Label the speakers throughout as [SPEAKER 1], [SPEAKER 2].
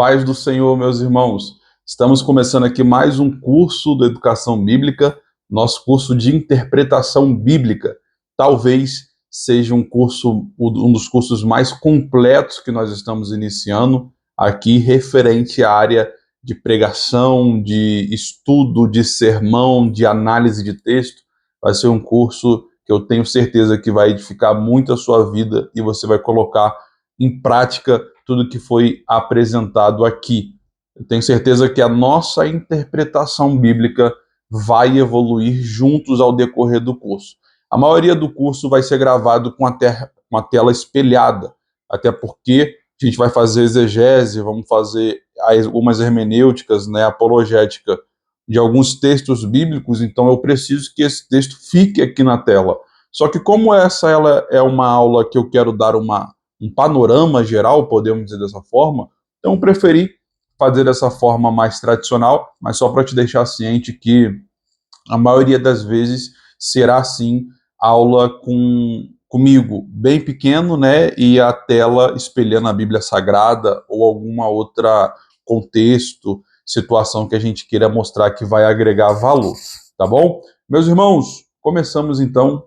[SPEAKER 1] Paz do Senhor, meus irmãos. Estamos começando aqui mais um curso da Educação Bíblica, nosso curso de Interpretação Bíblica. Talvez seja um dos cursos mais completos que nós estamos iniciando aqui, referente à área de pregação, de estudo, de sermão, de análise de texto. Vai ser um curso que eu tenho certeza que vai edificar muito a sua vida e você vai colocar em prática tudo que foi apresentado aqui. Eu tenho certeza que a nossa interpretação bíblica vai evoluir juntos ao decorrer do curso. A maioria do curso vai ser gravado com a tela espelhada, até porque a gente vai fazer exegese, vamos fazer algumas hermenêuticas, apologética de alguns textos bíblicos, então eu preciso que esse texto fique aqui na tela. Só que como ela é uma aula que eu quero dar um panorama geral, podemos dizer dessa forma, então eu preferi fazer dessa forma mais tradicional, mas só para te deixar ciente que a maioria das vezes será assim, aula comigo, bem pequeno, e a tela espelhando a Bíblia Sagrada ou alguma outra contexto, situação que a gente queira mostrar que vai agregar valor, tá bom? Meus irmãos, começamos então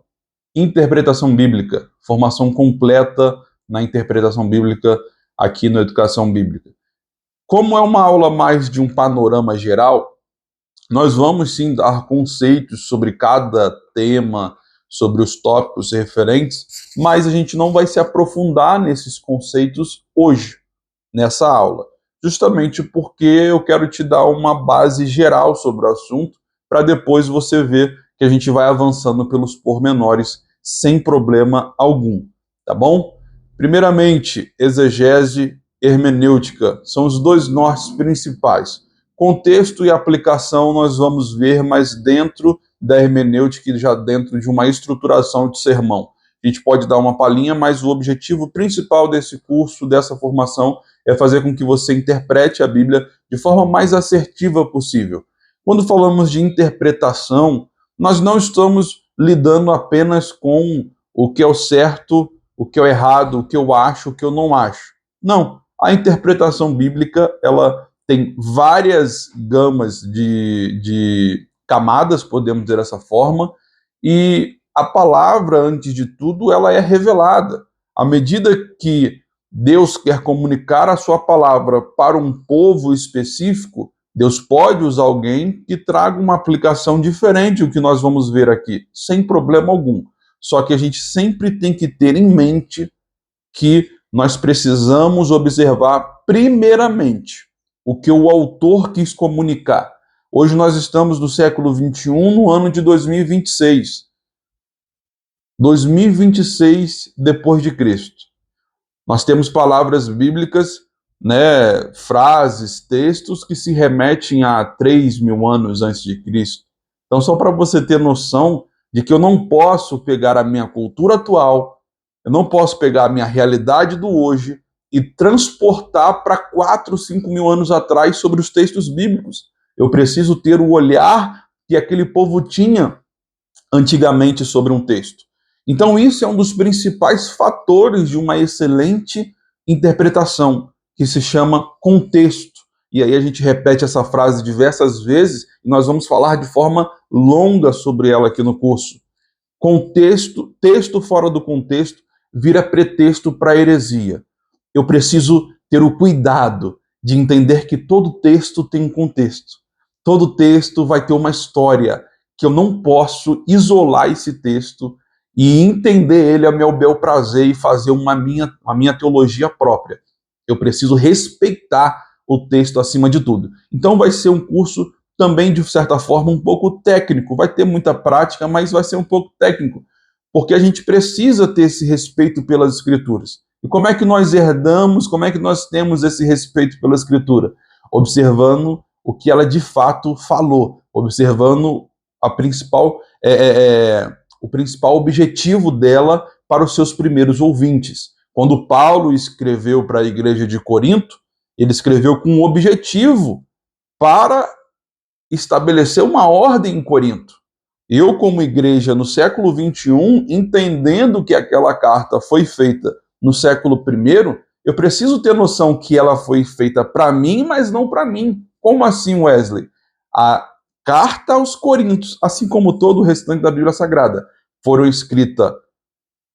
[SPEAKER 1] interpretação bíblica, formação completa na interpretação bíblica aqui na Educação Bíblica. Como é uma aula mais de um panorama geral, nós vamos sim dar conceitos sobre cada tema, sobre os tópicos referentes, mas a gente não vai se aprofundar nesses conceitos hoje, nessa aula, justamente porque eu quero te dar uma base geral sobre o assunto, para depois você ver que a gente vai avançando pelos pormenores sem problema algum, tá bom? Primeiramente, exegese, hermenêutica, são os dois nortes principais. Contexto e aplicação nós vamos ver mais dentro da hermenêutica e já dentro de uma estruturação de sermão. A gente pode dar uma palhinha, mas o objetivo principal desse curso, dessa formação, é fazer com que você interprete a Bíblia de forma mais assertiva possível. Quando falamos de interpretação, nós não estamos lidando apenas com o que é o certo, o que é o errado, o que eu acho, o que eu não acho. Não, a interpretação bíblica, ela tem várias gamas de camadas, podemos dizer dessa forma, e a palavra, antes de tudo, ela é revelada. À medida que Deus quer comunicar a sua palavra para um povo específico, Deus pode usar alguém que traga uma aplicação diferente do que nós vamos ver aqui, sem problema algum. Só que a gente sempre tem que ter em mente que nós precisamos observar primeiramente o que o autor quis comunicar. Hoje nós estamos no século XXI, no ano de 2026. 2026 depois de Cristo. Nós temos palavras bíblicas, frases, textos que se remetem a 3.000 anos antes de Cristo. Então, só para você ter noção de que eu não posso pegar a minha cultura atual, eu não posso pegar a minha realidade do hoje e transportar para 4, 5.000 anos atrás sobre os textos bíblicos. Eu preciso ter o olhar que aquele povo tinha antigamente sobre um texto. Então, isso é um dos principais fatores de uma excelente interpretação, que se chama contexto. E aí a gente repete essa frase diversas vezes e nós vamos falar de forma longa sobre ela aqui no curso. Contexto, texto fora do contexto, vira pretexto para heresia. Eu preciso ter o cuidado de entender que todo texto tem um contexto. Todo texto vai ter uma história, que eu não posso isolar esse texto e entender ele a meu bel prazer e fazer a minha teologia própria. Eu preciso respeitar o texto acima de tudo. Então vai ser um curso também, de certa forma, um pouco técnico. Vai ter muita prática, mas vai ser um pouco técnico, porque a gente precisa ter esse respeito pelas Escrituras. E como é que nós herdamos, como é que nós temos esse respeito pela Escritura? Observando o que ela de fato falou, observando o principal objetivo dela para os seus primeiros ouvintes. Quando Paulo escreveu para a igreja de Corinto, ele escreveu com um objetivo para estabelecer uma ordem em Corinto. Eu, como igreja no século XXI, entendendo que aquela carta foi feita no século I, Eu preciso ter noção que ela foi feita para mim, mas não para mim. Como assim, Wesley? A carta aos Coríntios, assim como todo o restante da Bíblia Sagrada, foram escritas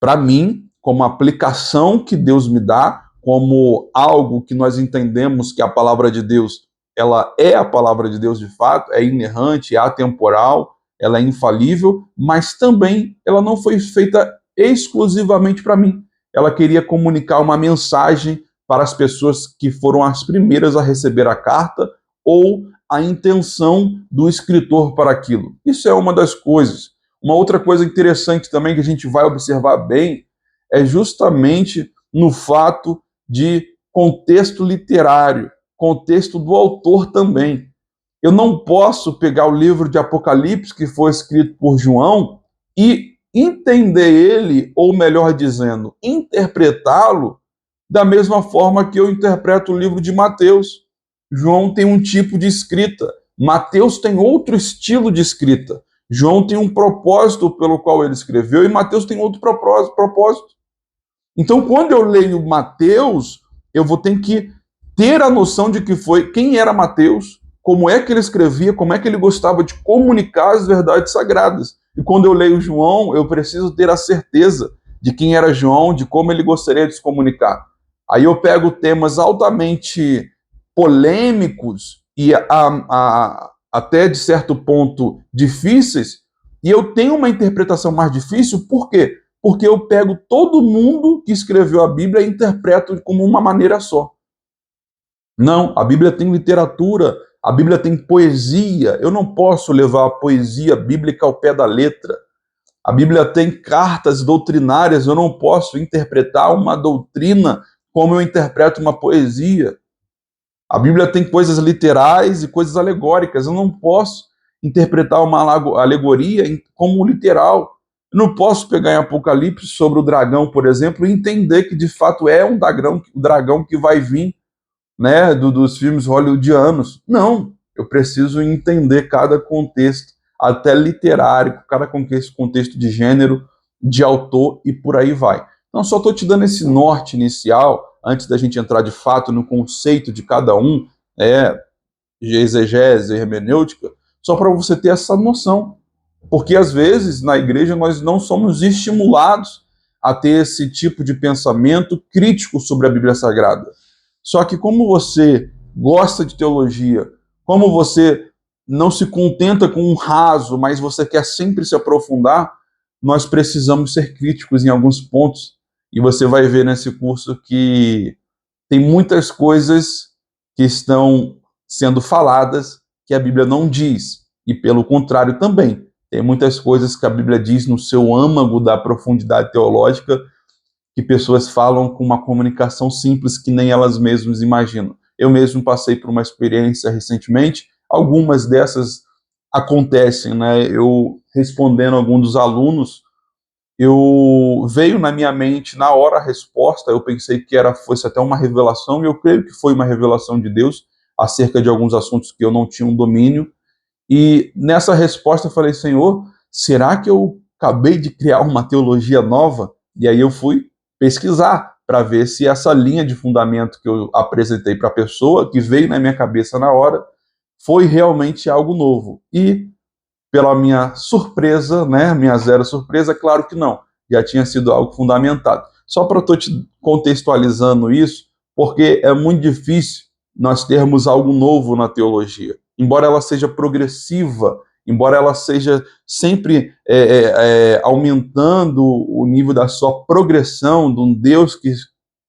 [SPEAKER 1] para mim, como aplicação que Deus me dá, como algo que nós entendemos que a palavra de Deus, ela é a palavra de Deus de fato, é inerrante, é atemporal, ela é infalível, mas também ela não foi feita exclusivamente para mim. Ela queria comunicar uma mensagem para as pessoas que foram as primeiras a receber a carta ou a intenção do escritor para aquilo. Isso é uma das coisas. Uma outra coisa interessante também que a gente vai observar bem é justamente no fato de contexto literário, contexto do autor também. Eu não posso pegar o livro de Apocalipse, que foi escrito por João, e entender ele, ou melhor dizendo, interpretá-lo da mesma forma que eu interpreto o livro de Mateus. João tem um tipo de escrita, Mateus tem outro estilo de escrita. João tem um propósito pelo qual ele escreveu e Mateus tem outro propósito. Então, quando eu leio Mateus, eu vou ter que ter a noção de que foi quem era Mateus, como é que ele escrevia, como é que ele gostava de comunicar as verdades sagradas. E quando eu leio João, eu preciso ter a certeza de quem era João, de como ele gostaria de se comunicar. Aí eu pego temas altamente polêmicos e até de certo ponto difíceis, e eu tenho uma interpretação mais difícil, por quê? Porque eu pego todo mundo que escreveu a Bíblia e interpreto como uma maneira só. Não, a Bíblia tem literatura, a Bíblia tem poesia. Eu não posso levar a poesia bíblica ao pé da letra. A Bíblia tem cartas doutrinárias, eu não posso interpretar uma doutrina como eu interpreto uma poesia. A Bíblia tem coisas literais e coisas alegóricas. Eu não posso interpretar uma alegoria como literal. Eu não posso pegar em Apocalipse sobre o dragão, por exemplo, e entender que de fato é um dragão, o dragão que vai vir, né, dos filmes hollywoodianos. Não, eu preciso entender cada contexto, até literário, cada contexto de gênero, de autor e por aí vai. Então, só estou te dando esse norte inicial, antes da gente entrar de fato no conceito de cada um, de exegese e hermenêutica, só para você ter essa noção. Porque às vezes na igreja nós não somos estimulados a ter esse tipo de pensamento crítico sobre a Bíblia Sagrada. Só que como você gosta de teologia, como você não se contenta com um raso, mas você quer sempre se aprofundar, nós precisamos ser críticos em alguns pontos. E você vai ver nesse curso que tem muitas coisas que estão sendo faladas que a Bíblia não diz. E pelo contrário também, tem muitas coisas que a Bíblia diz no seu âmago da profundidade teológica que pessoas falam com uma comunicação simples que nem elas mesmas imaginam. Eu mesmo passei por uma experiência recentemente, algumas dessas acontecem, né? Eu respondendo a algum dos alunos, eu veio na minha mente na hora a resposta, eu pensei que fosse até uma revelação, e eu creio que foi uma revelação de Deus acerca de alguns assuntos que eu não tinha um domínio, e nessa resposta eu falei, Senhor, será que eu acabei de criar uma teologia nova? E aí eu fui pesquisar para ver se essa linha de fundamento que eu apresentei para a pessoa, que veio na minha cabeça na hora, foi realmente algo novo. E pela minha surpresa, né, minha zero surpresa, claro que não, já tinha sido algo fundamentado. Só para estou te contextualizando isso, porque é muito difícil nós termos algo novo na teologia. Embora ela seja progressiva, embora ela seja sempre aumentando o nível da sua progressão, de um Deus que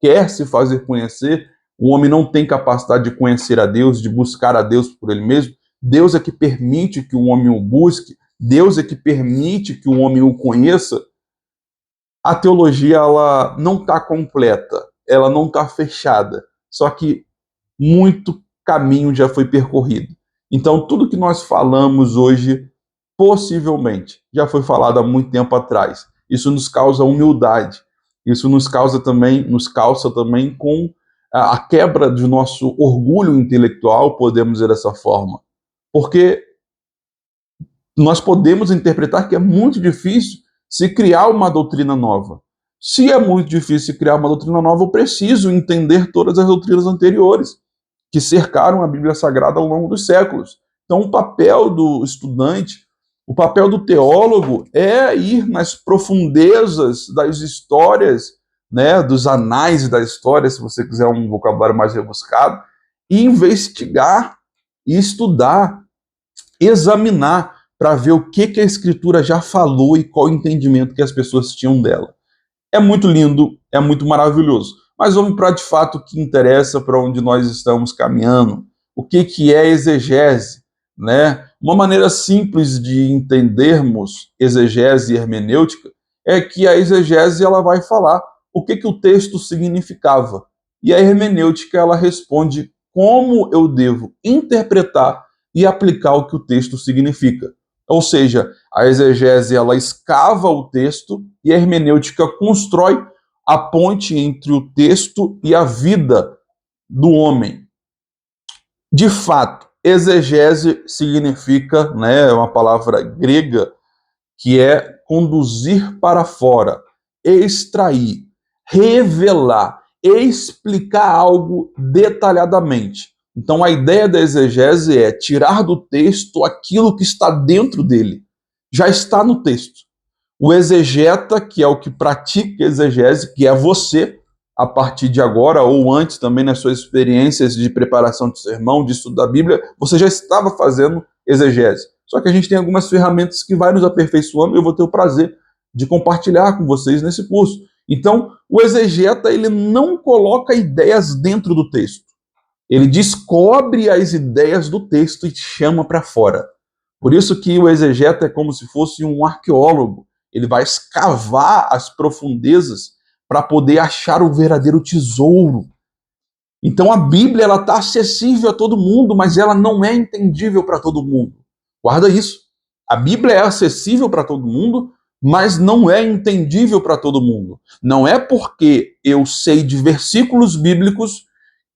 [SPEAKER 1] quer se fazer conhecer, o homem não tem capacidade de conhecer a Deus, de buscar a Deus por ele mesmo. Deus é que permite que o homem o busque, Deus é que permite que o homem o conheça. A teologia ela não está completa, ela não está fechada, só que muito caminho já foi percorrido. Então, tudo que nós falamos hoje, possivelmente, já foi falado há muito tempo atrás. Isso nos causa humildade, isso nos calça também com a quebra do nosso orgulho intelectual, podemos dizer dessa forma. Porque nós podemos interpretar que é muito difícil se criar uma doutrina nova. Se é muito difícil criar uma doutrina nova, eu preciso entender todas as doutrinas anteriores que cercaram a Bíblia Sagrada ao longo dos séculos. Então, o papel do estudante, o papel do teólogo é ir nas profundezas das histórias, né, dos anais da história, se você quiser um vocabulário mais rebuscado, e investigar e estudar, examinar para ver o que a Escritura já falou e qual o entendimento que as pessoas tinham dela. É muito lindo, é muito maravilhoso. Mas vamos para de fato o que interessa, para onde nós estamos caminhando. O que é exegese? Né? Uma maneira simples de entendermos exegese e hermenêutica é que a exegese ela vai falar o que o texto significava. E a hermenêutica ela responde como eu devo interpretar e aplicar o que o texto significa. Ou seja, a exegese ela escava o texto e a hermenêutica constrói a ponte entre o texto e a vida do homem. De fato, exegese significa, né, uma palavra grega que é conduzir para fora, extrair, revelar, explicar algo detalhadamente. Então a ideia da exegese é tirar do texto aquilo que está dentro dele. Já está no texto. O exegeta, que é o que pratica exegese, que é você, a partir de agora, ou antes também nas suas experiências de preparação de sermão, de estudo da Bíblia, você já estava fazendo exegese. Só que a gente tem algumas ferramentas que vai nos aperfeiçoando e eu vou ter o prazer de compartilhar com vocês nesse curso. Então, o exegeta, ele não coloca ideias dentro do texto. Ele descobre as ideias do texto e chama para fora. Por isso que o exegeta é como se fosse um arqueólogo. Ele vai escavar as profundezas para poder achar o verdadeiro tesouro. Então a Bíblia ela está acessível a todo mundo, mas ela não é entendível para todo mundo. Guarda isso. A Bíblia é acessível para todo mundo, mas não é entendível para todo mundo. Não é porque eu sei de versículos bíblicos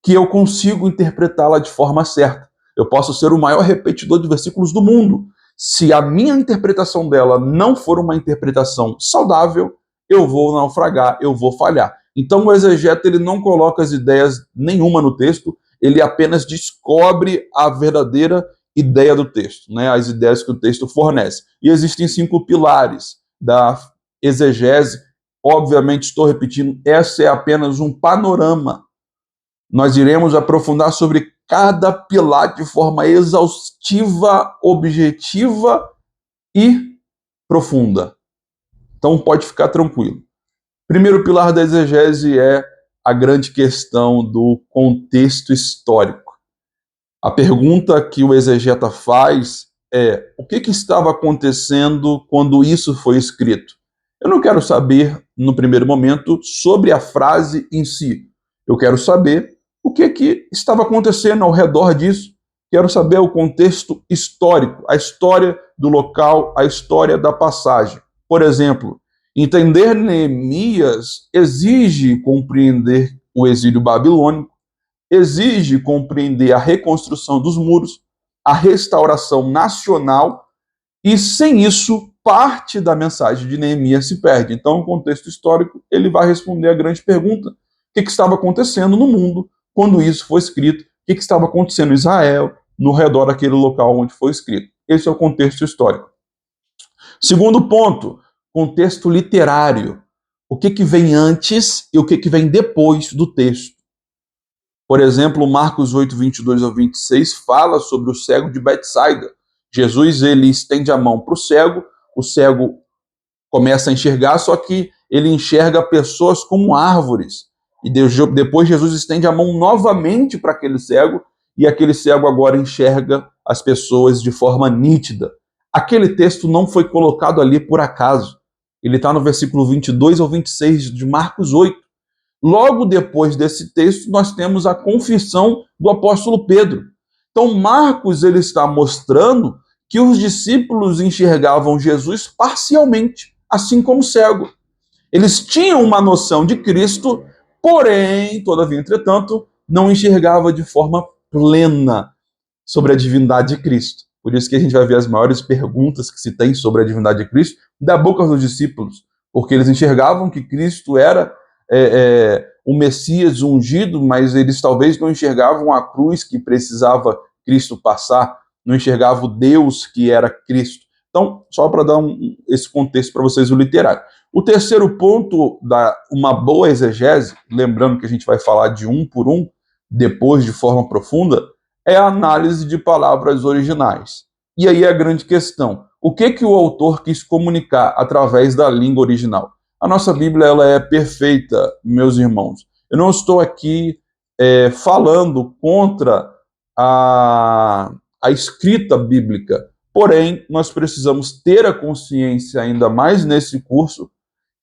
[SPEAKER 1] que eu consigo interpretá-la de forma certa. Eu posso ser o maior repetidor de versículos do mundo. Se a minha interpretação dela não for uma interpretação saudável, eu vou naufragar, eu vou falhar. Então o exegeta ele não coloca as ideias nenhuma no texto, ele apenas descobre a verdadeira ideia do texto, né? As ideias que o texto fornece. E existem 5 pilares da exegese. Obviamente, estou repetindo, essa é apenas um panorama. Nós iremos aprofundar sobre cada pilar de forma exaustiva, objetiva e profunda. Então pode ficar tranquilo. Primeiro pilar da exegese é a grande questão do contexto histórico. A pergunta que o exegeta faz é: o que estava acontecendo quando isso foi escrito? Eu não quero saber, no primeiro momento, sobre a frase em si. Eu quero saber o que estava acontecendo ao redor disso. Quero saber o contexto histórico, a história do local, a história da passagem. Por exemplo, entender Neemias exige compreender o exílio babilônico, exige compreender a reconstrução dos muros, a restauração nacional, e sem isso, parte da mensagem de Neemias se perde. Então, o contexto histórico, ele vai responder a grande pergunta: o que estava acontecendo no mundo quando isso foi escrito? O que estava acontecendo em Israel, no redor daquele local onde foi escrito? Esse é o contexto histórico. Segundo ponto, contexto literário. O que vem antes e o que vem depois do texto. Por exemplo, Marcos 8, 22 ao 26 fala sobre o cego de Betsaida. Jesus ele estende a mão para o cego começa a enxergar, só que ele enxerga pessoas como árvores. E depois Jesus estende a mão novamente para aquele cego, e aquele cego agora enxerga as pessoas de forma nítida. Aquele texto não foi colocado ali por acaso. Ele está no versículo 22 ao 26 de Marcos 8. Logo depois desse texto, nós temos a confissão do apóstolo Pedro. Então, Marcos ele está mostrando que os discípulos enxergavam Jesus parcialmente, assim como o cego. Eles tinham uma noção de Cristo, porém, todavia, entretanto, não enxergava de forma plena sobre a divindade de Cristo. Por isso que a gente vai ver as maiores perguntas que se tem sobre a divindade de Cristo da boca dos discípulos. porque eles enxergavam que Cristo era o Messias ungido, mas eles talvez não enxergavam a cruz que precisava Cristo passar, não enxergavam o Deus que era Cristo. Então, só para dar esse contexto para vocês, o literário. O terceiro ponto da uma boa exegese, lembrando que a gente vai falar de um por um, depois de forma profunda, é a análise de palavras originais. E aí é a grande questão. O que o autor quis comunicar através da língua original? A nossa Bíblia ela é perfeita, meus irmãos. Eu não estou aqui falando contra a escrita bíblica, porém, nós precisamos ter a consciência, ainda mais nesse curso,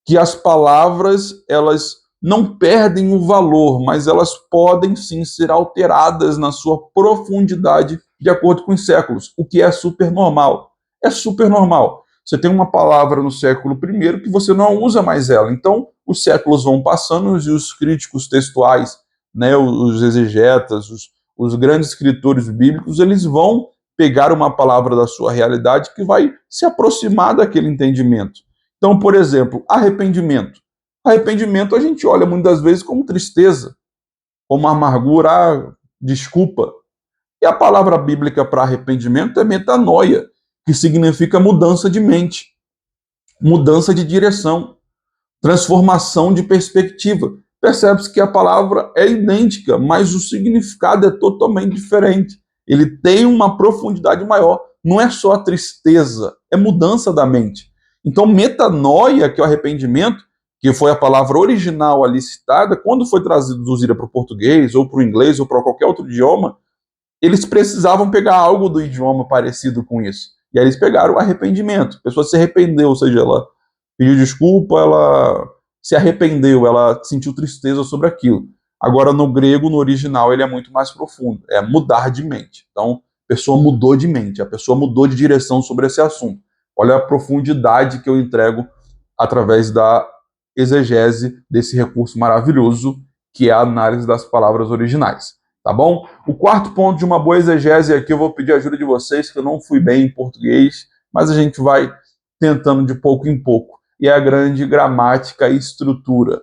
[SPEAKER 1] que as palavras, elas não perdem o valor, mas elas podem sim ser alteradas na sua profundidade de acordo com os séculos, o que é super normal. É super normal. Você tem uma palavra no século I que você não usa mais ela. Então, os séculos vão passando e os críticos textuais, né, os exegetas, os grandes escritores bíblicos, eles vão pegar uma palavra da sua realidade que vai se aproximar daquele entendimento. Então, por exemplo, arrependimento. Arrependimento a gente olha muitas vezes como tristeza, como amargura, desculpa. E a palavra bíblica para arrependimento é metanoia, que significa mudança de mente, mudança de direção, transformação de perspectiva. Percebe-se que a palavra é idêntica, mas o significado é totalmente diferente. Ele tem uma profundidade maior. Não é só a tristeza, é mudança da mente. Então, metanoia, que é o arrependimento, que foi a palavra original ali citada, quando foi traduzida para o português, ou para o inglês, ou para qualquer outro idioma, eles precisavam pegar algo do idioma parecido com isso. E aí eles pegaram o arrependimento. A pessoa se arrependeu, ou seja, ela pediu desculpa, ela se arrependeu, ela sentiu tristeza sobre aquilo. Agora, no grego, no original, ele é muito mais profundo. É mudar de mente. Então, a pessoa mudou de mente, a pessoa mudou de direção sobre esse assunto. Olha a profundidade que eu entrego através da exegese desse recurso maravilhoso, que é a análise das palavras originais. Tá bom? O quarto ponto de uma boa exegese aqui, eu vou pedir a ajuda de vocês, que eu não fui bem em português, mas a gente vai tentando de pouco em pouco. E é a grande gramática e estrutura,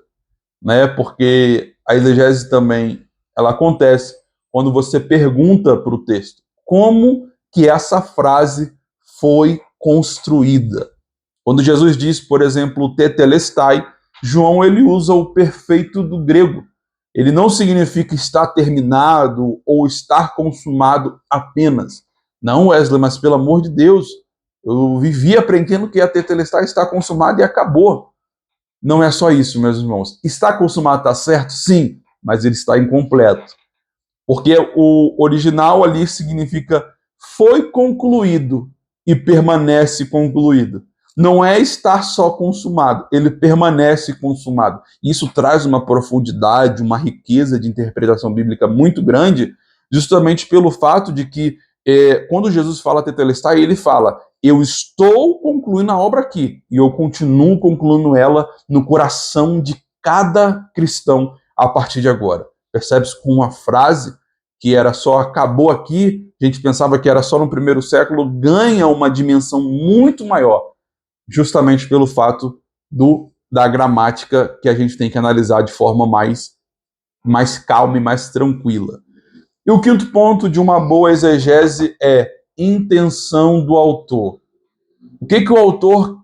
[SPEAKER 1] né? Porque a exegese também, ela acontece quando você pergunta para o texto como que essa frase foi construída. Quando Jesus diz, por exemplo, tetelestai, João ele usa o perfeito do grego. Ele não significa estar terminado ou estar consumado apenas. Não, Wesley, mas pelo amor de Deus, eu vivi aprendendo que a tetelestai está consumado e acabou. Não é só isso, meus irmãos. Está consumado, está certo? Sim, mas ele está incompleto. Porque o original ali significa foi concluído e permanece concluído. Não é estar só consumado, ele permanece consumado. Isso traz uma profundidade, uma riqueza de interpretação bíblica muito grande, justamente pelo fato de que, quando Jesus fala tetelestai, ele fala, eu estou concluindo a obra aqui, e eu continuo concluindo ela no coração de cada cristão a partir de agora. Percebe-se com uma frase que era só acabou aqui, a gente pensava que era só no primeiro século, ganha uma dimensão muito maior, justamente pelo fato da gramática que a gente tem que analisar de forma mais calma e mais tranquila. E o quinto ponto de uma boa exegese é intenção do autor. O que o autor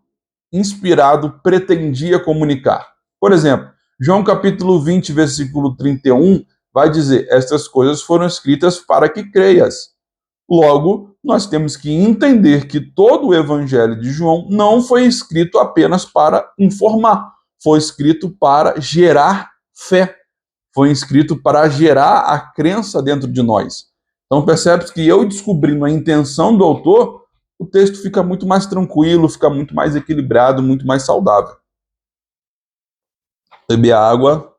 [SPEAKER 1] inspirado pretendia comunicar? Por exemplo, João capítulo 20, versículo 31, vai dizer, estas coisas foram escritas para que creias. Logo, nós temos que entender que todo o evangelho de João não foi escrito apenas para informar, foi escrito para gerar fé, foi escrito para gerar a crença dentro de nós. Então percebe que eu descobrindo a intenção do autor, o texto fica muito mais tranquilo, fica muito mais equilibrado, muito mais saudável. Beber água.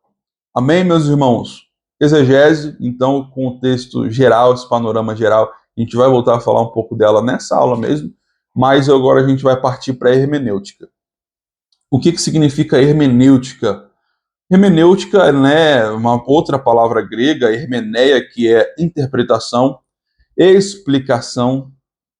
[SPEAKER 1] Amém, meus irmãos? Exegese, então, contexto geral, esse panorama geral, a gente vai voltar a falar um pouco dela nessa aula mesmo, mas agora a gente vai partir para a hermenêutica. O que significa hermenêutica? Hermenêutica, né, uma outra palavra grega, hermeneia, que é interpretação, explicação,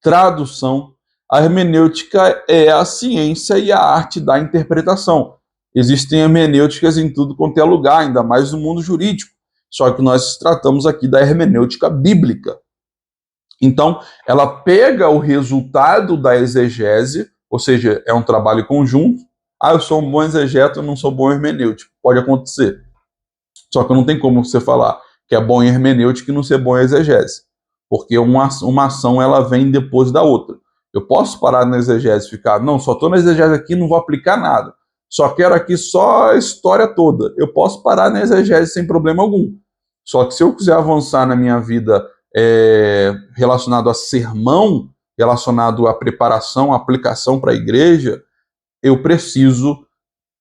[SPEAKER 1] tradução, A hermenêutica é a ciência e a arte da interpretação. Existem hermenêuticas em tudo quanto é lugar, ainda mais no mundo jurídico. Só que nós tratamos aqui da hermenêutica bíblica. Então, ela pega o resultado da exegese, ou seja, é um trabalho conjunto. Ah, eu sou um bom exegeta, eu não sou bom hermenêutico. Pode acontecer. Só que não tem como você falar que é bom em hermenêutica e não ser bom em exegese. Porque uma ação ela vem depois da outra. Eu posso parar na exegese e ficar, não, só estou na exegese aqui, não vou aplicar nada. Só quero aqui só a história toda. Eu posso parar na exegese sem problema algum. Só que se eu quiser avançar na minha vida relacionado a sermão, relacionado à preparação, à aplicação para a igreja, eu preciso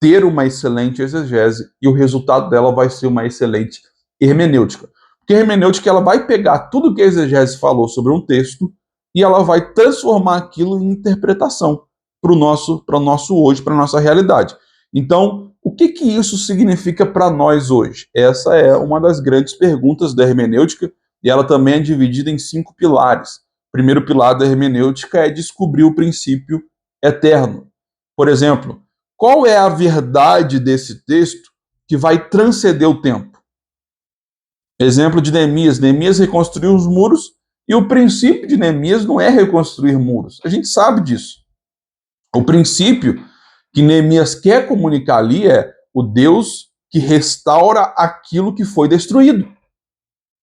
[SPEAKER 1] ter uma excelente exegese e o resultado dela vai ser uma excelente hermenêutica. Porque a hermenêutica ela vai pegar tudo que a exegese falou sobre um texto e ela vai transformar aquilo em interpretação para o nosso hoje, para a nossa realidade. Então, o que isso significa para nós hoje? Essa é uma das grandes perguntas da hermenêutica e ela também é dividida em 5 pilares. O primeiro pilar da hermenêutica é descobrir o princípio eterno. Por exemplo, qual é a verdade desse texto que vai transcender o tempo? Exemplo de Neemias. Neemias reconstruiu os muros e o princípio de Neemias não é reconstruir muros. A gente sabe disso. O princípio que Neemias quer comunicar ali é o Deus que restaura aquilo que foi destruído.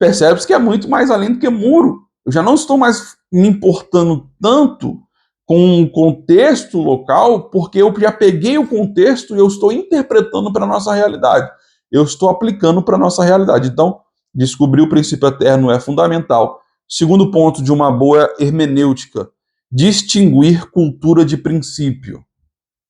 [SPEAKER 1] Percebe-se que é muito mais além do que muro. Eu já não estou mais me importando tanto com o contexto local, porque eu já peguei o contexto e eu estou interpretando para a nossa realidade. Eu estou aplicando para a nossa realidade. Então, descobrir o princípio eterno é fundamental. Segundo ponto de uma boa hermenêutica, distinguir cultura de princípio.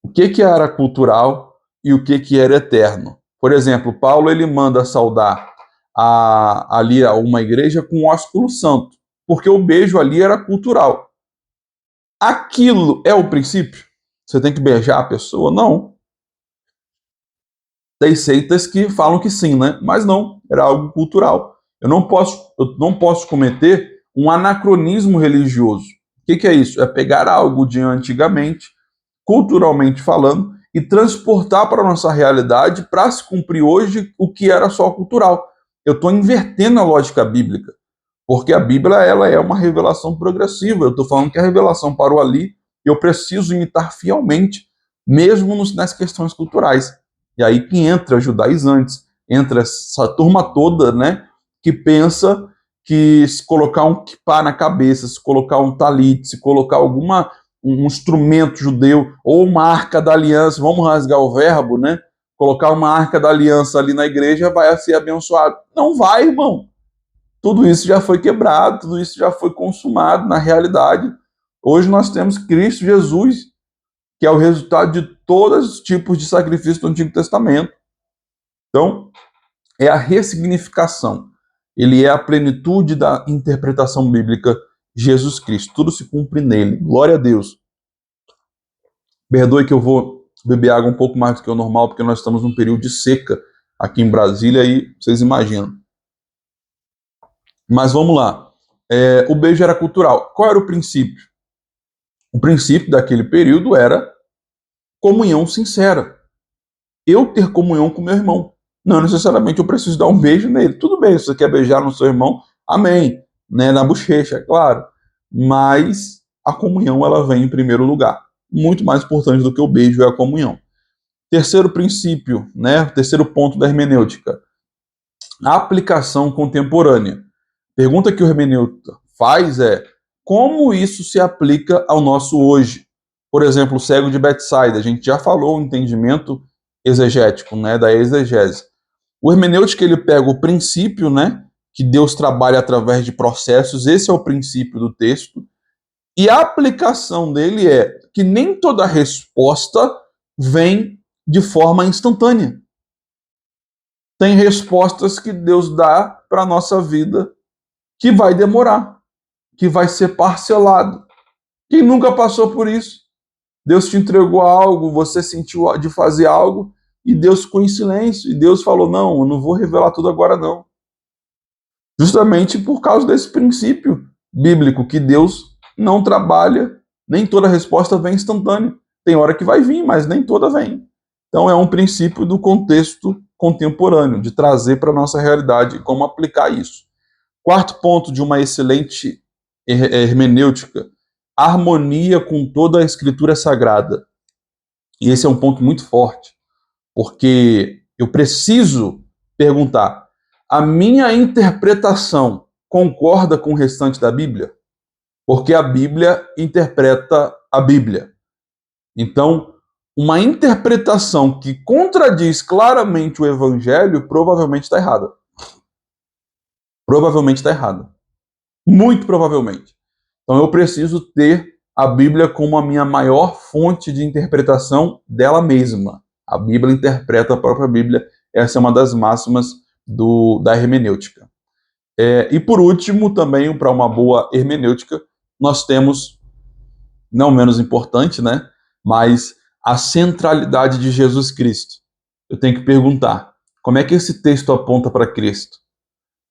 [SPEAKER 1] O que era cultural e o que era eterno. Por exemplo, Paulo ele manda saudar ali uma igreja com ósculo santo, porque o beijo ali era cultural. Aquilo é o princípio? Você tem que beijar a pessoa? Não. Tem seitas que falam que sim, né? Mas não, era algo cultural. Eu não posso cometer um anacronismo religioso. O que é isso? É pegar algo de antigamente, culturalmente falando, e transportar para a nossa realidade para se cumprir hoje o que era só cultural. Eu estou invertendo a lógica bíblica, porque a Bíblia ela é uma revelação progressiva. Eu estou falando que a revelação parou ali e eu preciso imitar fielmente, mesmo nas questões culturais. E aí que entra judaizantes, entra essa turma toda, né, que pensa que se colocar um kippá na cabeça, se colocar um talit, se colocar um instrumento judeu ou uma arca da aliança, vamos rasgar o verbo, né? Colocar uma arca da aliança ali na igreja vai ser abençoado. Não vai, irmão. Tudo isso já foi quebrado, tudo isso já foi consumado na realidade. Hoje nós temos Cristo Jesus, que é o resultado de todos os tipos de sacrifício do Antigo Testamento. Então, é a ressignificação. Ele é a plenitude da interpretação bíblica, Jesus Cristo. Tudo se cumpre nele. Glória a Deus. Perdoe que eu vou beber água um pouco mais do que o normal, porque nós estamos num período de seca aqui em Brasília, e vocês imaginam. Mas vamos lá. O beijo era cultural. Qual era o princípio? O princípio daquele período era comunhão sincera. Eu ter comunhão com meu irmão. Não necessariamente eu preciso dar um beijo nele. Tudo bem, se você quer beijar no seu irmão, amém. Né? Na bochecha, é claro. Mas a comunhão ela vem em primeiro lugar. Muito mais importante do que o beijo é a comunhão. Terceiro princípio, né? Terceiro ponto da hermenêutica. A aplicação contemporânea. Pergunta que o hermeneuta faz é como isso se aplica ao nosso hoje? Por exemplo, o cego de Betsaida, a gente já falou o entendimento exegético, né, da exegese. O hermenêutico ele pega o princípio, né, que Deus trabalha através de processos, esse é o princípio do texto, e a aplicação dele é que nem toda resposta vem de forma instantânea. Tem respostas que Deus dá para a nossa vida que vai demorar, que vai ser parcelado. Quem nunca passou por isso? Deus te entregou algo, você sentiu de fazer algo, e Deus ficou em silêncio, e Deus falou, não, eu não vou revelar tudo agora não. Justamente por causa desse princípio bíblico, que Deus não trabalha Nem toda resposta vem instantânea. Tem hora que vai vir, mas nem toda vem. Então é um princípio do contexto contemporâneo, de trazer para a nossa realidade e como aplicar isso. Quarto ponto de uma excelente hermenêutica: harmonia com toda a escritura sagrada. E esse é um ponto muito forte, porque eu preciso perguntar: a minha interpretação concorda com o restante da Bíblia? Porque a Bíblia interpreta a Bíblia. Então, uma interpretação que contradiz claramente o Evangelho provavelmente está errada. Provavelmente está errada. Muito provavelmente. Então eu preciso ter a Bíblia como a minha maior fonte de interpretação dela mesma. A Bíblia interpreta a própria Bíblia. Essa é uma das máximas da hermenêutica. E por último, também para uma boa hermenêutica, nós temos, não menos importante, né, mas a centralidade de Jesus Cristo. Eu tenho que perguntar, como é que esse texto aponta para Cristo?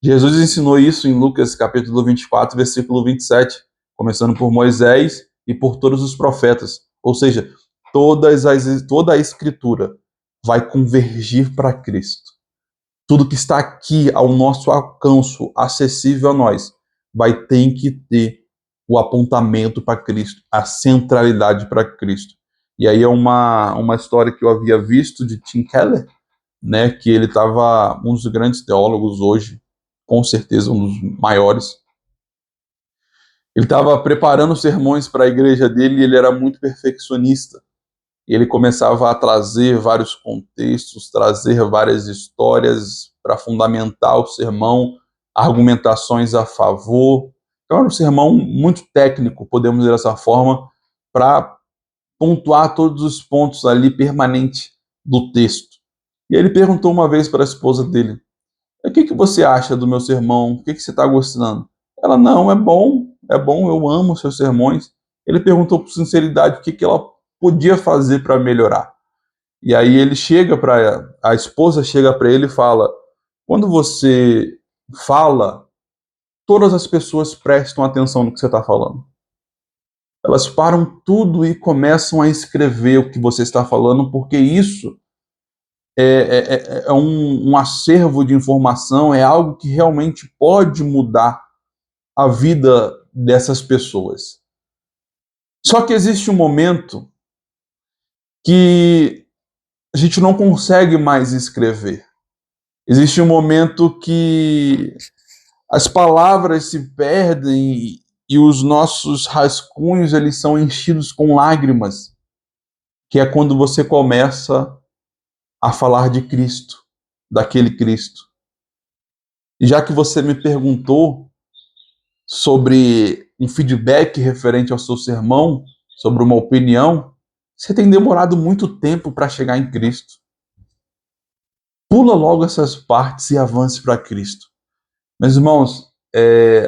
[SPEAKER 1] Jesus ensinou isso em Lucas capítulo 24, versículo 27, começando por Moisés e por todos os profetas. Ou seja, toda a Escritura vai convergir para Cristo. Tudo que está aqui ao nosso alcance, acessível a nós, vai ter que ter o apontamento para Cristo, a centralidade para Cristo. E aí é uma história que eu havia visto de Tim Keller, né, que ele estava, um dos grandes teólogos hoje, com certeza um dos maiores. Ele estava preparando sermões para a igreja dele e ele era muito perfeccionista. Ele começava a trazer vários contextos, trazer várias histórias para fundamentar o sermão, argumentações a favor. Então era um sermão muito técnico, podemos dizer dessa forma, para pontuar todos os pontos ali permanentes do texto. E ele perguntou uma vez para a esposa dele: o que você acha do meu sermão? O que você está gostando? Ela: não, é bom, eu amo seus sermões. Ele perguntou com sinceridade o que ela podia fazer para melhorar. E aí ele chega para a esposa chega para ele e fala: quando você fala, todas as pessoas prestam atenção no que você está falando. Elas param tudo e começam a escrever o que você está falando, porque isso é um acervo de informação, é algo que realmente pode mudar a vida dessas pessoas. Só que existe um momento que a gente não consegue mais escrever. Existe um momento que as palavras se perdem e os nossos rascunhos eles são enchidos com lágrimas, que é quando você começa a falar de Cristo, daquele Cristo. E já que você me perguntou sobre um feedback referente ao seu sermão, sobre uma opinião, você tem demorado muito tempo para chegar em Cristo. Pula logo essas partes e avance para Cristo. Meus irmãos,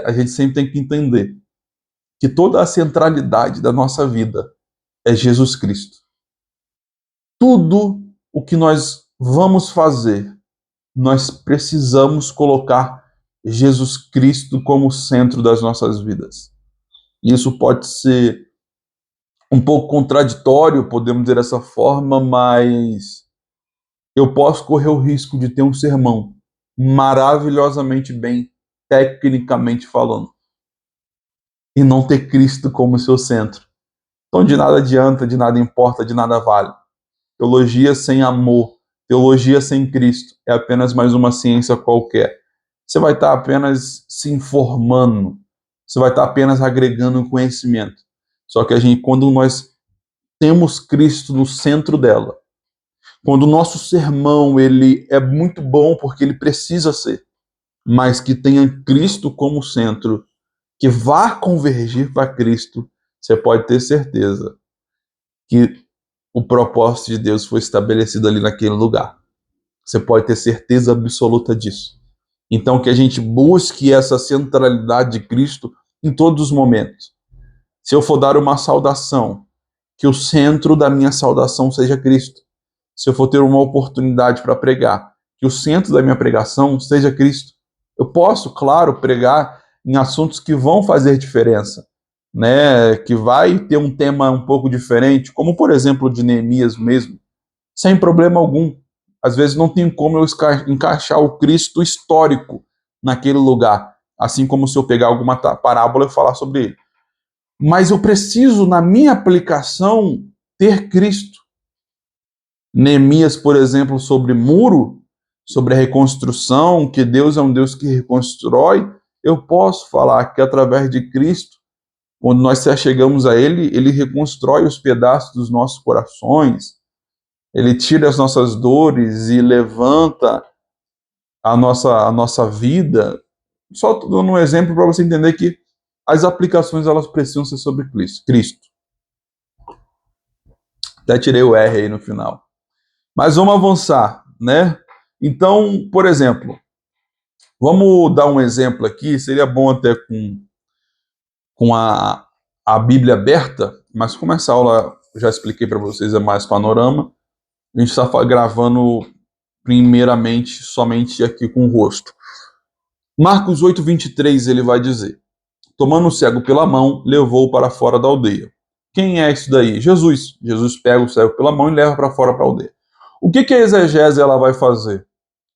[SPEAKER 1] a gente sempre tem que entender que toda a centralidade da nossa vida é Jesus Cristo. Tudo o que nós vamos fazer, nós precisamos colocar Jesus Cristo como centro das nossas vidas. Isso pode ser um pouco contraditório, podemos dizer dessa forma, mas eu posso correr o risco de ter um sermão maravilhosamente bem, tecnicamente falando, e não ter Cristo como seu centro. Então de nada adianta, de nada importa, de nada vale. Teologia sem amor, teologia sem Cristo, é apenas mais uma ciência qualquer. Você vai estar apenas se informando, você vai estar apenas agregando conhecimento. Só que quando nós temos Cristo no centro dela, quando o nosso sermão ele é muito bom porque ele precisa ser, mas que tenha Cristo como centro, que vá convergir para Cristo, você pode ter certeza que o propósito de Deus foi estabelecido ali naquele lugar. Você pode ter certeza absoluta disso. Então que a gente busque essa centralidade de Cristo em todos os momentos. Se eu for dar uma saudação, que o centro da minha saudação seja Cristo. Se eu for ter uma oportunidade para pregar, que o centro da minha pregação seja Cristo. Eu posso, claro, pregar em assuntos que vão fazer diferença, né, que vai ter um tema um pouco diferente, como por exemplo de Neemias mesmo, sem problema algum. Às vezes não tem como eu encaixar o Cristo histórico naquele lugar, assim como se eu pegar alguma parábola e falar sobre ele. Mas eu preciso, na minha aplicação, ter Cristo. Neemias, por exemplo, sobre muro, sobre a reconstrução, que Deus é um Deus que reconstrói, eu posso falar que através de Cristo, quando nós chegamos a Ele, Ele reconstrói os pedaços dos nossos corações, Ele tira as nossas dores e levanta a nossa vida. Só dando um exemplo para você entender que as aplicações elas precisam ser sobre Cristo. Até tirei o R aí no final. Mas vamos avançar, né? Então, por exemplo, vamos dar um exemplo aqui, seria bom até com a Bíblia aberta, mas como essa aula, já expliquei para vocês, é mais panorama, a gente está gravando primeiramente somente aqui com o rosto. Marcos 8:23 ele vai dizer: tomando o cego pela mão, levou-o para fora da aldeia. Quem é isso daí? Jesus. Jesus pega o cego pela mão e leva para fora da aldeia. O que a exegese ela vai fazer?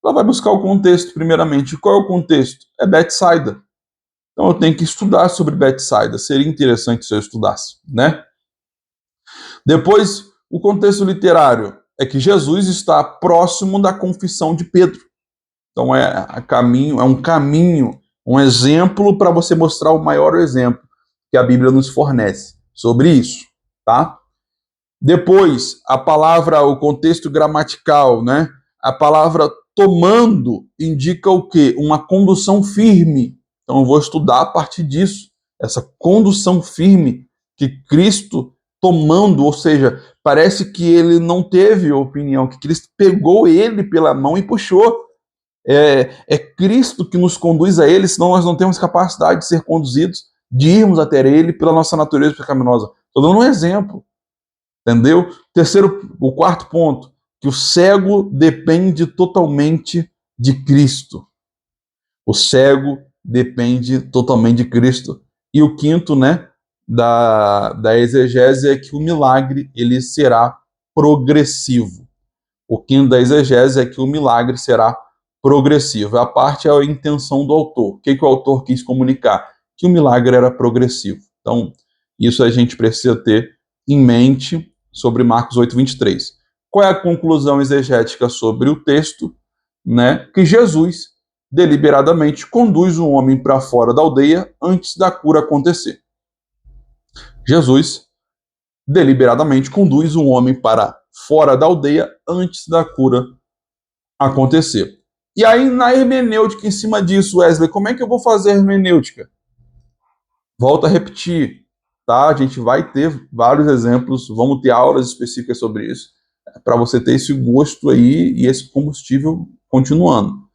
[SPEAKER 1] Ela vai buscar o contexto, primeiramente. Qual é o contexto? É Betsaida. Então eu tenho que estudar sobre Betsaida. Seria interessante se eu estudasse, né? Depois, o contexto literário é que Jesus está próximo da confissão de Pedro. Então é um caminho, um exemplo para você mostrar o maior exemplo que a Bíblia nos fornece sobre isso, tá? Depois, a palavra, o contexto gramatical, né? A palavra tomando indica o quê? Uma condução firme. Então eu vou estudar a partir disso, essa condução firme que Cristo tomando, ou seja, parece que ele não teve opinião, que Cristo pegou ele pela mão e puxou. É Cristo que nos conduz a ele, senão nós não temos capacidade de ser conduzidos, de irmos até ele pela nossa natureza pecaminosa. Estou dando um exemplo. Entendeu? O quarto ponto, que o cego depende totalmente de Cristo. O cego depende totalmente de Cristo. E o quinto, né, da exegese é que o milagre ele será progressivo. O quinto da exegese é que o milagre será progressivo. A parte é a intenção do autor. O que o autor quis comunicar? Que o milagre era progressivo. Então, isso a gente precisa ter em mente sobre Marcos 8:23. Qual é a conclusão exegética sobre o texto? Né? Que Jesus deliberadamente conduz um homem para fora da aldeia antes da cura acontecer. Jesus deliberadamente conduz um homem para fora da aldeia antes da cura acontecer. E aí, na hermenêutica, em cima disso, Wesley, como é que eu vou fazer a hermenêutica? Volto a repetir, tá? A gente vai ter vários exemplos, vamos ter aulas específicas sobre isso, para você ter esse gosto aí e esse combustível continuando.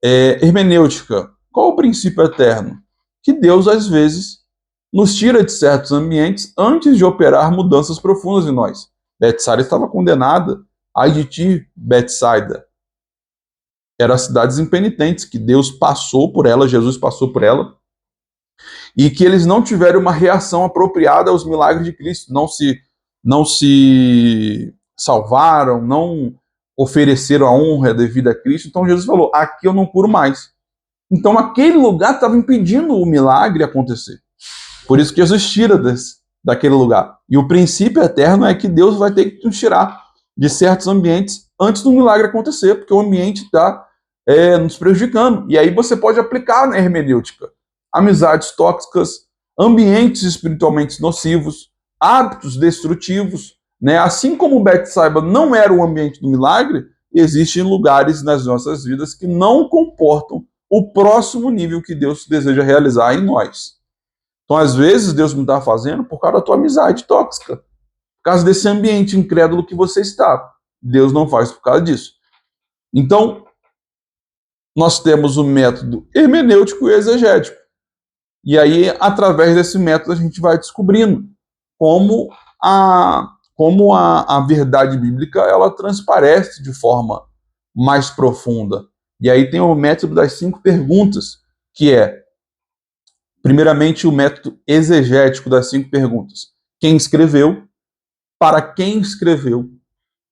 [SPEAKER 1] Hermenêutica, qual o princípio eterno? Que Deus, às vezes, nos tira de certos ambientes antes de operar mudanças profundas em nós. Betsaida estava condenada. Ai de ti, Betsaida. Eram cidades impenitentes, que Deus passou por ela, Jesus passou por ela, e que eles não tiveram uma reação apropriada aos milagres de Cristo, não se salvaram, não ofereceram a honra devida a Cristo. Então Jesus falou: aqui eu não curo mais. Então aquele lugar estava impedindo o milagre acontecer. Por isso que Jesus tira daquele lugar. E o princípio eterno é que Deus vai ter que nos tirar de certos ambientes antes do milagre acontecer, porque o ambiente está nos prejudicando. E aí você pode aplicar na hermenêutica amizades tóxicas, ambientes espiritualmente nocivos, hábitos destrutivos, né? Assim como Betsaida não era o ambiente do milagre, existem lugares nas nossas vidas que não comportam o próximo nível que Deus deseja realizar em nós. Então, às vezes, Deus não está fazendo por causa da tua amizade tóxica, por causa desse ambiente incrédulo que você está. Deus não faz por causa disso. Então, nós temos o método hermenêutico e exegético. E aí, através desse método, a gente vai descobrindo como a verdade bíblica ela transparece de forma mais profunda. E aí tem o método das 5 perguntas, que é: Primeiramente, o método exegético das 5 perguntas. Quem escreveu? Para quem escreveu?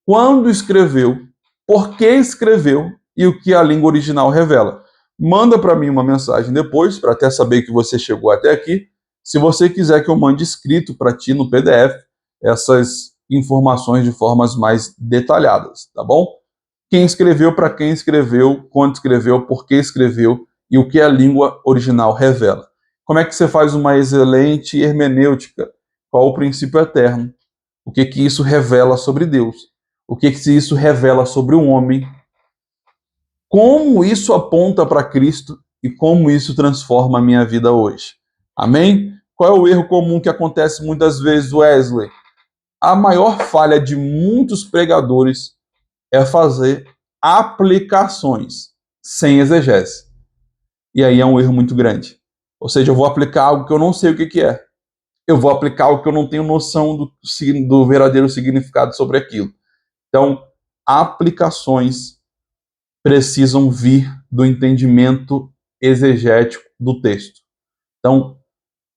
[SPEAKER 1] Quando escreveu? Por que escreveu? E o que a língua original revela. Manda para mim uma mensagem depois, para até saber que você chegou até aqui. Se você quiser que eu mande escrito para ti no PDF, essas informações de formas mais detalhadas, tá bom? Quem escreveu, para quem escreveu, quando escreveu, por que escreveu e o que a língua original revela. Como é que você faz uma excelente hermenêutica? Qual o princípio eterno? O que isso revela sobre Deus? O que isso revela sobre o homem? Como isso aponta para Cristo e como isso transforma a minha vida hoje? Amém? Qual é o erro comum que acontece muitas vezes, Wesley? A maior falha de muitos pregadores é fazer aplicações sem exegese. E aí é um erro muito grande. Ou seja, eu vou aplicar algo que eu não sei o que é. Eu vou aplicar algo que eu não tenho noção do verdadeiro significado sobre aquilo. Então, aplicações precisam vir do entendimento exegético do texto. Então,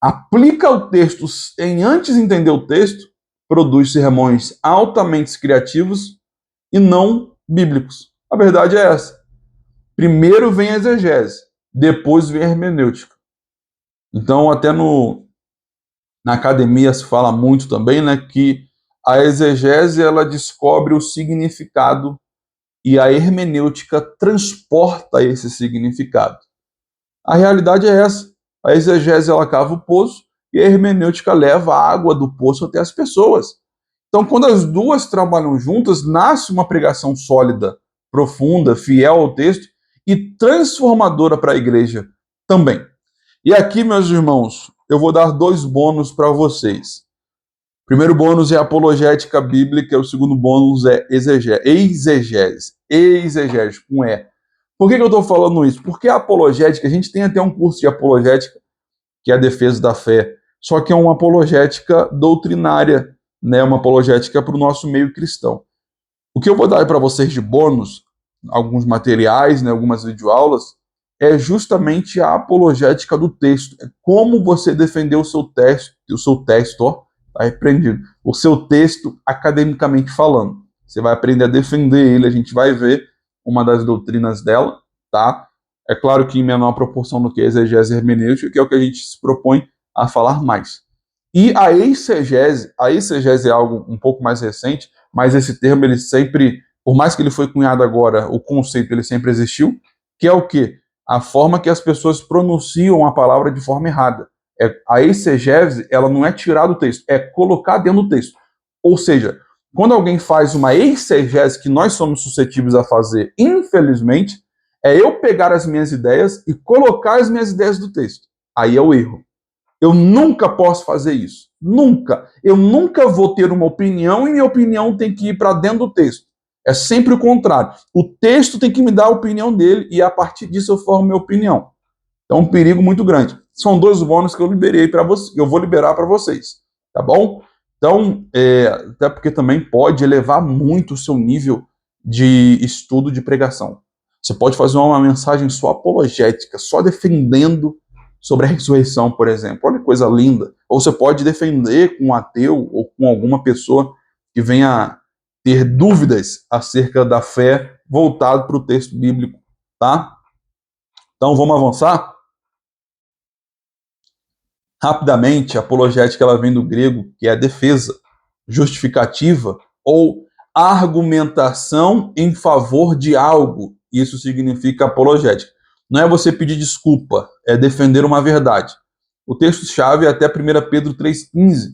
[SPEAKER 1] aplica o texto sem antes entender o texto, produz sermões altamente criativos e não bíblicos. A verdade é essa. Primeiro vem a exegese, depois vem a hermenêutica. Então, até na academia se fala muito também, né, que a exegese ela descobre o significado e a hermenêutica transporta esse significado. A realidade é essa. A exegese ela cava o poço e a hermenêutica leva a água do poço até as pessoas. Então, quando as duas trabalham juntas, nasce uma pregação sólida, profunda, fiel ao texto e transformadora para a igreja também. E aqui, meus irmãos, eu vou dar 2 bônus para vocês. O primeiro bônus é apologética bíblica, o segundo bônus é exegese. Exegese, com E. Por que eu estou falando isso? Porque a apologética, a gente tem até um curso de apologética, que é a defesa da fé, só que é uma apologética doutrinária, né? Uma apologética para o nosso meio cristão. O que eu vou dar para vocês de bônus, alguns materiais, né, algumas videoaulas, é justamente a apologética do texto. É como você defender o seu texto, ó, tá repreendido, o seu texto academicamente falando. Você vai aprender a defender ele, a gente vai ver uma das doutrinas dela, tá? É claro que em menor proporção do que a exegese hermenêutica, que é o que a gente se propõe a falar mais. E a exegese é algo um pouco mais recente, mas esse termo ele sempre, por mais que ele foi cunhado agora, o conceito ele sempre existiu, que é o quê? A forma que as pessoas pronunciam a palavra de forma errada. A exegese, ela não é tirar do texto, é colocar dentro do texto. Ou seja, quando alguém faz uma exegese que nós somos suscetíveis a fazer, infelizmente, é eu pegar as minhas ideias e colocar as minhas ideias do texto. Aí é o erro. Eu nunca posso fazer isso. Nunca. Eu nunca vou ter uma opinião e minha opinião tem que ir para dentro do texto. É sempre o contrário. O texto tem que me dar a opinião dele e a partir disso eu formo minha opinião. É um perigo muito grande. São 2 bônus que eu liberei para vocês, eu vou liberar para vocês, tá bom? Então, até porque também pode elevar muito o seu nível de estudo de pregação. Você pode fazer uma mensagem só apologética, só defendendo sobre a ressurreição, por exemplo. Olha que coisa linda. Ou você pode defender com um ateu ou com alguma pessoa que venha ter dúvidas acerca da fé voltado para o texto bíblico, tá? Então vamos avançar? Rapidamente, a apologética ela vem do grego, que é a defesa, justificativa ou argumentação em favor de algo. Isso significa apologética. Não é você pedir desculpa, é defender uma verdade. O texto-chave é até 1 Pedro 3,15,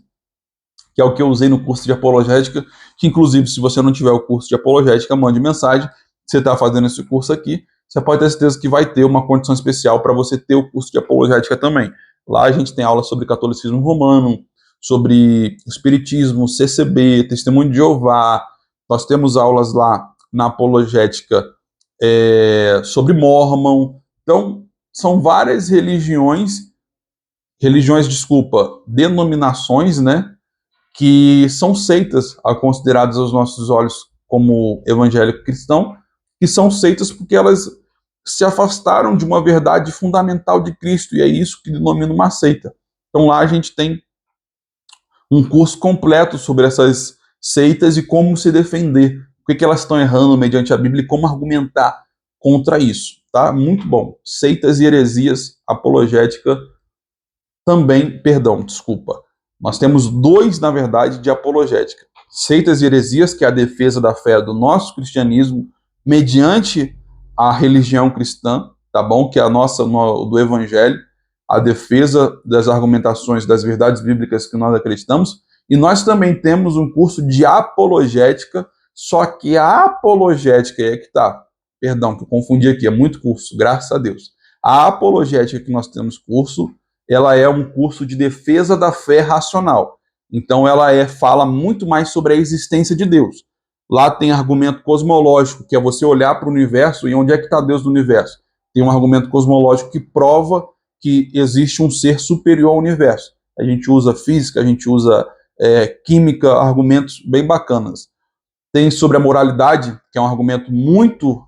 [SPEAKER 1] que é o que eu usei no curso de apologética, que inclusive, se você não tiver o curso de apologética, mande mensagem. Você está fazendo esse curso aqui, você pode ter certeza que vai ter uma condição especial para você ter o curso de apologética também. Lá a gente tem aula sobre catolicismo romano, sobre espiritismo, CCB, testemunho de Jeová. Nós temos aulas lá na apologética sobre Mormon. Então, são várias denominações, né, que são seitas consideradas aos nossos olhos como evangélico cristão, que são seitas porque elas se afastaram de uma verdade fundamental de Cristo, e é isso que denomina uma seita. Então lá a gente tem um curso completo sobre essas seitas e como se defender, o que elas estão errando mediante a Bíblia e como argumentar contra isso, tá? Muito bom. Seitas e heresias, apologética também, desculpa. Nós temos dois, na verdade, de apologética. Seitas e heresias, que é a defesa da fé do nosso cristianismo mediante a religião cristã, tá bom? Que é a nossa, do evangelho, a defesa das argumentações das verdades bíblicas que nós acreditamos. E nós também temos um curso de apologética, só que a apologética é que tá. Perdão, que eu confundi aqui, é muito curso, graças a Deus. A apologética que nós temos curso, ela é um curso de defesa da fé racional. Então ela fala muito mais sobre a existência de Deus. Lá tem argumento cosmológico, que é você olhar para o universo e onde é que está Deus no universo. Tem um argumento cosmológico que prova que existe um ser superior ao universo. A gente usa física, a gente usa química, argumentos bem bacanas. Tem sobre a moralidade, que é um argumento muito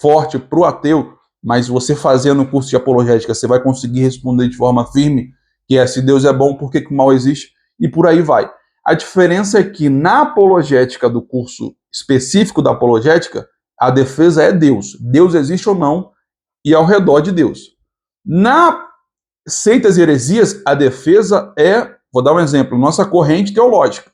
[SPEAKER 1] forte para o ateu, mas você fazendo o curso de apologética, você vai conseguir responder de forma firme, que é se Deus é bom, por que o mal existe? E por aí vai. A diferença é que na apologética do curso específico da apologética, a defesa é Deus. Deus existe ou não, e ao redor de Deus. Na seitas e heresias, a defesa vou dar um exemplo, nossa corrente teológica.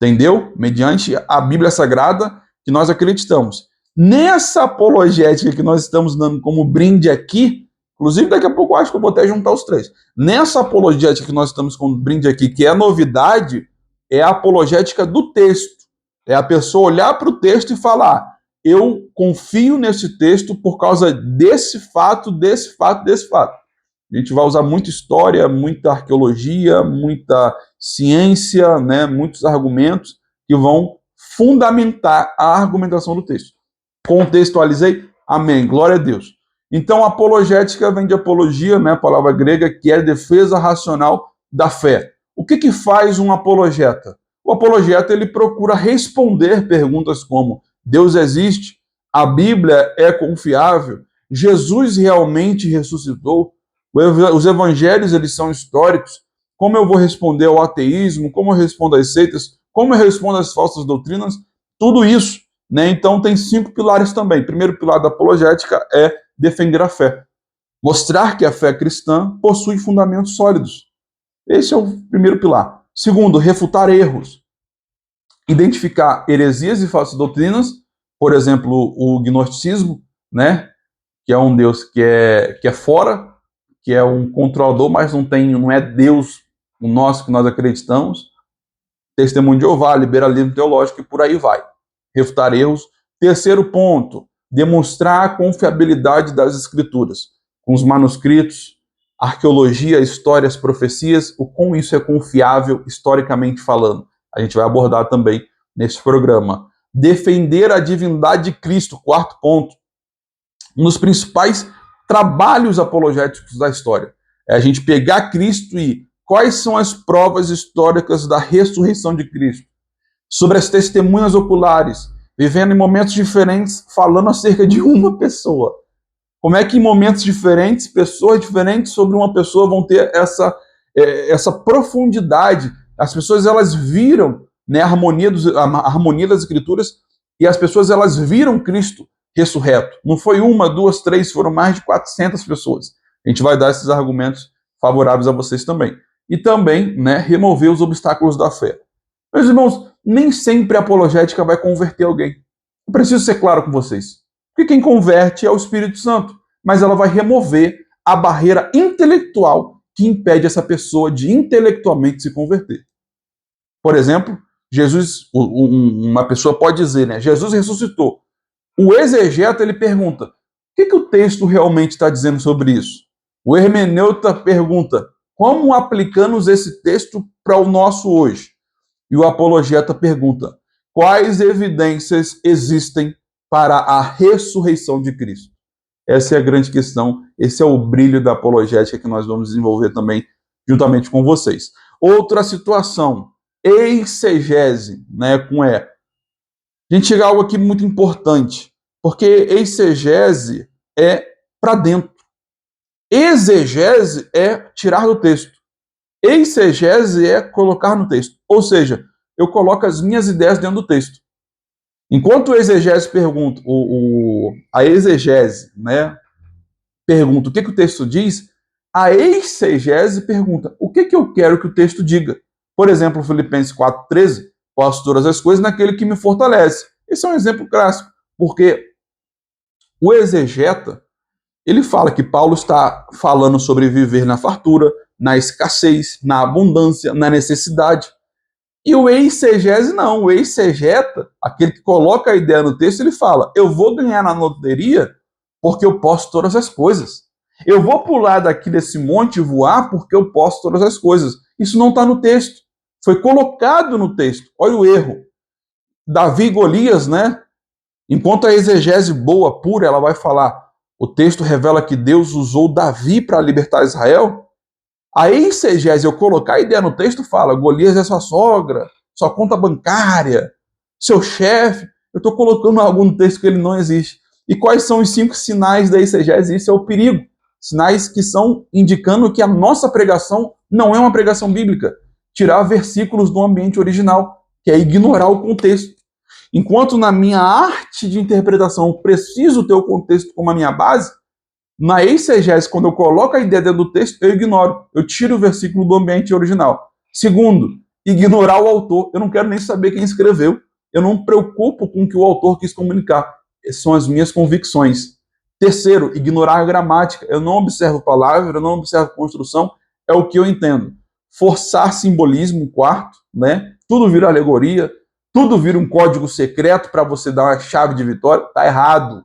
[SPEAKER 1] Entendeu? Mediante a Bíblia Sagrada que nós acreditamos. Nessa apologética que nós estamos dando como brinde aqui, inclusive daqui a pouco eu acho que eu vou até juntar os três. Nessa apologética que nós estamos como brinde aqui, que é novidade, é a apologética do texto. É a pessoa olhar para o texto e falar: eu confio nesse texto por causa desse fato, desse fato, desse fato. A gente vai usar muita história, muita arqueologia, muita ciência, né, muitos argumentos que vão fundamentar a argumentação do texto. Contextualizei? Amém. Glória a Deus. Então, apologética vem de apologia, né, a palavra grega, que é defesa racional da fé. O que faz um apologeta? O apologeta ele procura responder perguntas como: Deus existe? A Bíblia é confiável? Jesus realmente ressuscitou? Os evangelhos eles são históricos? Como eu vou responder ao ateísmo? Como eu respondo às seitas? Como eu respondo às falsas doutrinas? Tudo isso, né? Então tem 5 pilares também. O primeiro pilar da apologética é defender a fé. Mostrar que a fé cristã possui fundamentos sólidos. Esse é o primeiro pilar. Segundo, refutar erros. Identificar heresias e falsas doutrinas, por exemplo, o gnosticismo, né? Que é um Deus que é fora, que é um controlador, mas não é Deus o nosso que nós acreditamos. Testemunho de Jeová, liberalismo teológico e por aí vai. Refutar erros. Terceiro ponto, demonstrar a confiabilidade das escrituras, com os manuscritos, arqueologia, histórias, profecias, o quão isso é confiável historicamente falando. A gente vai abordar também nesse programa. Defender a divindade de Cristo, quarto ponto. Um dos principais trabalhos apologéticos da história é a gente pegar Cristo e quais são as provas históricas da ressurreição de Cristo, sobre as testemunhas oculares, vivendo em momentos diferentes, falando acerca de uma pessoa. Como é que em momentos diferentes, pessoas diferentes sobre uma pessoa vão ter essa profundidade? As pessoas elas viram, né, a harmonia das escrituras, e as pessoas elas viram Cristo ressurreto. Não foi uma, duas, três, foram mais de 400 pessoas. A gente vai dar esses argumentos favoráveis a vocês também. E também, né, remover os obstáculos da fé. Meus irmãos, nem sempre a apologética vai converter alguém. Eu preciso ser claro com vocês. Porque quem converte é o Espírito Santo, mas ela vai remover a barreira intelectual que impede essa pessoa de intelectualmente se converter. Por exemplo, uma pessoa pode dizer, né, Jesus ressuscitou. O exegeta ele pergunta: o que o texto realmente está dizendo sobre isso? O hermeneuta pergunta: como aplicamos esse texto para o nosso hoje? E o apologeta pergunta: quais evidências existem para a ressurreição de Cristo? Essa é a grande questão, esse é o brilho da apologética que nós vamos desenvolver também juntamente com vocês. Outra situação, exegese, né, com E. A gente chega a algo aqui muito importante, porque exegese é para dentro. Exegese é tirar do texto. Exegese é colocar no texto. Ou seja, eu coloco as minhas ideias dentro do texto. Enquanto o exegese pergunta, a exegese, né, pergunta o que o texto diz, a exegese pergunta o que eu quero que o texto diga. Por exemplo, Filipenses 4,13, posso todas as coisas naquele que me fortalece. Esse é um exemplo clássico, porque o exegeta, ele fala que Paulo está falando sobre viver na fartura, na escassez, na abundância, na necessidade. E o exegese não, o exegeta, aquele que coloca a ideia no texto, ele fala, eu vou ganhar na loteria porque eu posso todas as coisas. Eu vou pular daqui desse monte e voar porque eu posso todas as coisas. Isso não está no texto. Foi colocado no texto. Olha o erro. Davi e Golias, né? Enquanto a exegese boa, pura, ela vai falar, o texto revela que Deus usou Davi para libertar Israel. A exegese, eu colocar a ideia no texto, fala, Golias é sua sogra, sua conta bancária, seu chefe. Eu estou colocando algo no texto que ele não existe. E quais são os 5 sinais da exegese? Isso é o perigo. Sinais que estão indicando que a nossa pregação não é uma pregação bíblica. Tirar versículos do ambiente original, que é ignorar o contexto. Enquanto na minha arte de interpretação eu preciso ter o contexto como a minha base, na exegese, quando eu coloco a ideia dentro do texto, eu ignoro. Eu tiro o versículo do ambiente original. Segundo, ignorar o autor. Eu não quero nem saber quem escreveu. Eu não me preocupo com o que o autor quis comunicar. Essas são as minhas convicções. Terceiro, ignorar a gramática. Eu não observo palavra, eu não observo construção. É o que eu entendo. Forçar simbolismo, quarto, né? Tudo vira alegoria, tudo vira um código secreto para você dar uma chave de vitória. Está errado.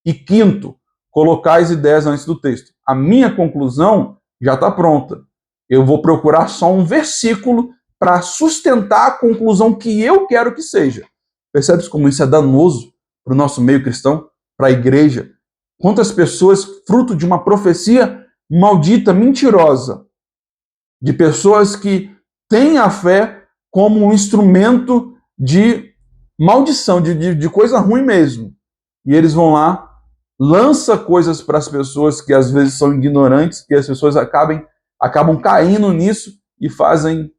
[SPEAKER 1] E quinto, colocar as ideias antes do texto. A minha conclusão já está pronta. Eu vou procurar só um versículo para sustentar a conclusão que eu quero que seja. Percebe como isso é danoso para o nosso meio cristão, para a igreja? Quantas pessoas, fruto de uma profecia maldita, mentirosa, de pessoas que têm a fé como um instrumento de maldição, de coisa ruim mesmo. E eles vão lá, lança coisas para as pessoas que às vezes são ignorantes, que as pessoas acabam caindo nisso e fazem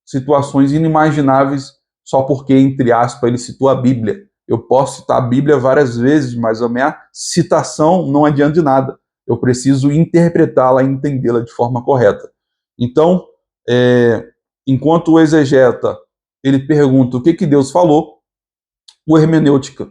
[SPEAKER 1] situações inimagináveis só porque, entre aspas, ele citou a Bíblia. Eu posso citar a Bíblia várias vezes, mas a minha citação não adianta de nada. Eu preciso interpretá-la e entendê-la de forma correta. Então, enquanto o exegeta ele pergunta o que Deus falou, o hermeneuta,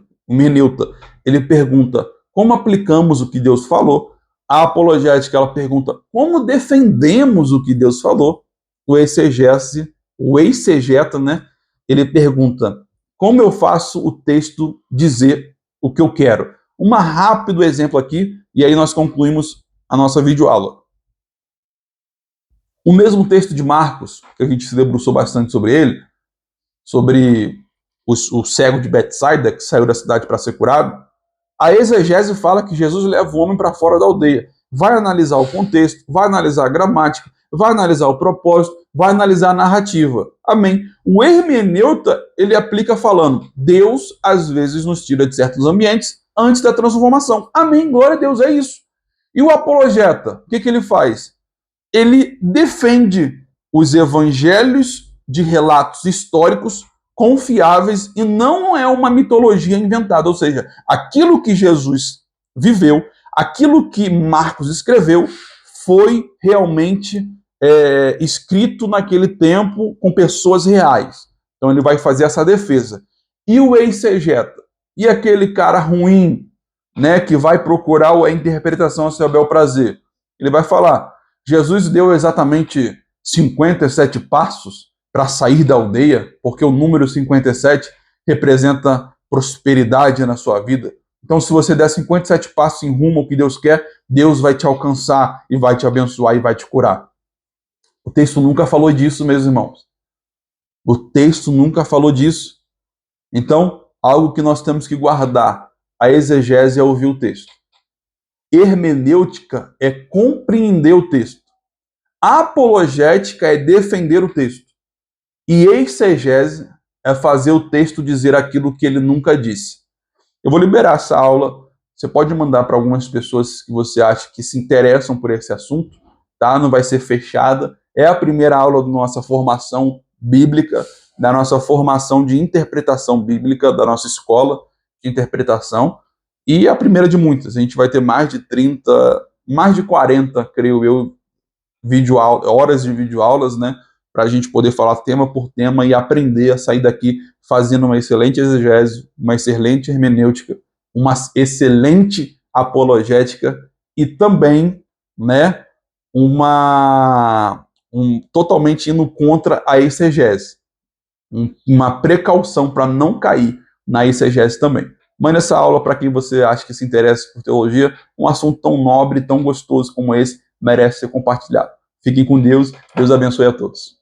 [SPEAKER 1] ele pergunta como aplicamos o que Deus falou. A apologética, ela pergunta como defendemos o que Deus falou. O exegeta, né? Ele pergunta como eu faço o texto dizer o que eu quero. Um rápido exemplo aqui, e aí nós concluímos a nossa videoaula. O mesmo texto de Marcos, que a gente se debruçou bastante sobre ele, sobre o cego de Betsaida, que saiu da cidade para ser curado, a exegese fala que Jesus leva o homem para fora da aldeia. Vai analisar o contexto, vai analisar a gramática, vai analisar o propósito, vai analisar a narrativa. Amém. O hermeneuta, ele aplica falando, Deus às vezes nos tira de certos ambientes antes da transformação. Amém, glória a Deus, é isso. E o apologeta, o que ele faz? Ele defende os evangelhos de relatos históricos confiáveis e não é uma mitologia inventada, ou seja, aquilo que Jesus viveu, aquilo que Marcos escreveu, foi realmente escrito naquele tempo com pessoas reais. Então ele vai fazer essa defesa. E o exegeta? E aquele cara ruim, né, que vai procurar a interpretação a seu bel prazer? Ele vai falar, Jesus deu exatamente 57 passos para sair da aldeia, porque o número 57 representa prosperidade na sua vida. Então, se você der 57 passos em rumo ao que Deus quer, Deus vai te alcançar e vai te abençoar e vai te curar. O texto nunca falou disso, meus irmãos. O texto nunca falou disso. Então, algo que nós temos que guardar, a exegese é ouvir o texto. Hermenêutica é compreender o texto. Apologética é defender o texto. E exegese é fazer o texto dizer aquilo que ele nunca disse. Eu vou liberar essa aula Você pode mandar para algumas pessoas que você acha que se interessam por esse assunto, tá? Não vai ser fechada. É a primeira aula da nossa formação bíblica, da nossa formação de interpretação bíblica, da nossa escola de interpretação, e a primeira de muitas. A gente vai ter mais de 30, mais de 40, creio eu, horas de videoaulas, né? Para a gente poder falar tema por tema e aprender a sair daqui fazendo uma excelente exegese, uma excelente hermenêutica, uma excelente apologética e também, né, totalmente indo contra a exegese, uma precaução para não cair na exegese também. Mande essa aula para quem você acha que se interessa por teologia. Um assunto tão nobre, tão gostoso como esse, merece ser compartilhado. Fiquem com Deus. Deus abençoe a todos.